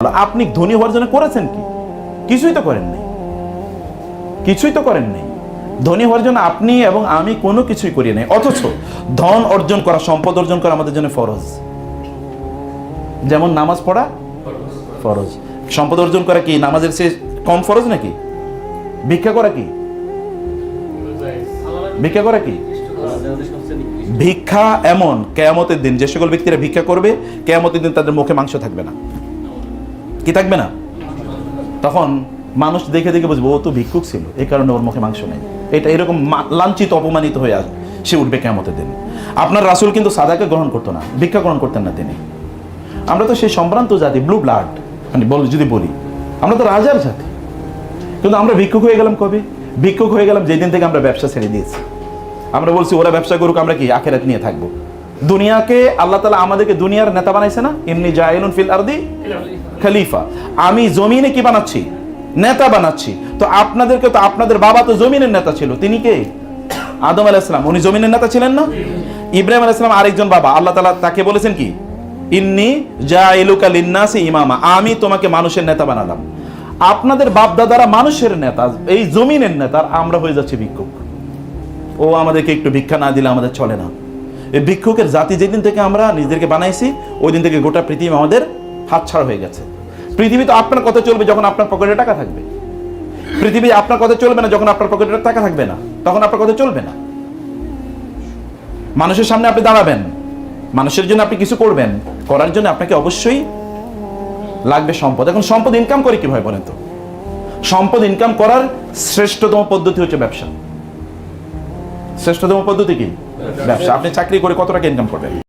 আপনি ধনী হওয়ার জন্য করেছেন কি? কিছুই তো করেন নাই, কিছুই তো করেন নাই। ধনী হওয়ার জন্য আপনি এবং আমি কোনো কিছুই করি নাই, অথচ ধন অর্জন করা, সম্পদ অর্জন করা আমাদের জন্য ফরজ। যেমন নামাজ পড়া ফরজ, সম্পদ অর্জন করা কি নামাজের চেয়ে কম ফরজ নাকি? ভিক্ষা করা কি? ভিক্ষা করা কি? ভিক্ষা এমন কিয়ামতের দিন যে সকল ব্যক্তিরা ভিক্ষা করবে, কিয়ামতের দিন তাদের মুখে মাংস থাকবে না। কি থাকবে না? তখন মানুষ দেখে দেখে বুঝবে ও তো ভিক্ষুক ছিল, এই কারণে ওর মুখে মাংস নেই। এটা এরকম লাঞ্ছিত অপমানিত হয়ে আসবে, সে উঠবে কিয়ামতের দিন। আপনার রাসূল কিন্তু সাদাকে গ্রহণ করতো না, ভিক্ষা গ্রহণ করতেন না তিনি। আমরা তো সেই সম্ভ্রান্ত জাতি, ব্লু ব্লাড, মানে যদি বলি আমরা তো রাজার জাতি, কিন্তু আমরা ভিক্ষুক হয়ে গেলাম কবে? ভিক্ষুক হয়ে গেলাম যেদিন থেকে আমরা ব্যবসা ছেড়ে দিয়েছি। আমরা বলছি ওরা ব্যবসা করুক, আমরা কি আখিরাত নিয়ে থাকবো। দুনিয়াকে আল্লাহ তাআলা আমাদেরকে দুনিয়ার নেতা বানাইছে না, ইন্নী জাইলুন ফিল আরদি খলিফা। আমি জমিনে কি বানাচ্ছি? নেতা বানাচ্ছি। তো আপনাদেরকে তো, আপনাদের বাবা তো জমিনের নেতা ছিল, তিনি কে? আদম আলাইহিস সালাম, উনি জমিনের নেতা ছিলেন না? ইব্রাহিম আলাইহিস সালাম আরেকজন বাবা, আল্লাহ তাআলা তাকে বলেছেন কি? ইন্নী জাইলুকা লিন্নাসি ইমামা, আমি তোমাকে মানুষের নেতা বানালাম। আপনাদের বাপ দাদারা মানুষের নেতা, এই জমিনের নেতা, আমরা হয়ে যাচ্ছি ভিক্ষুক। ও আমাদেরকে একটু ভিক্ষা না দিলে আমাদের চলে না। এই ভিক্ষুকের জাতি যেদিন থেকে আমরা নিজেদেরকে বানাইছি, ওই দিন থেকে গোটা পৃথিবী আমাদের হাতছাড়া হয়ে গেছে। পৃথিবী তো আপনার কথা চলবে যখন আপনার পকেটে টাকা থাকবে। পৃথিবী আপনার কথা চলবে না যখন আপনার পকেটে টাকা থাকবে না, তখন আপনার কথা চলবে না। মানুষের সামনে আপনি দাঁড়াবেন, মানুষের জন্য আপনি কিছু করবেন, করার জন্য আপনাকে অবশ্যই লাগবে সম্পদ। এখন সম্পদ ইনকাম করে কিভাবে বলেন তো? সম্পদ ইনকাম করার শ্রেষ্ঠতম পদ্ধতি হচ্ছে ব্যবসা। শ্রেষ্ঠতম পদ্ধতি কি? ব্যবসা। আপনি চাকরি করে কত টাকা ইনকাম করবেন?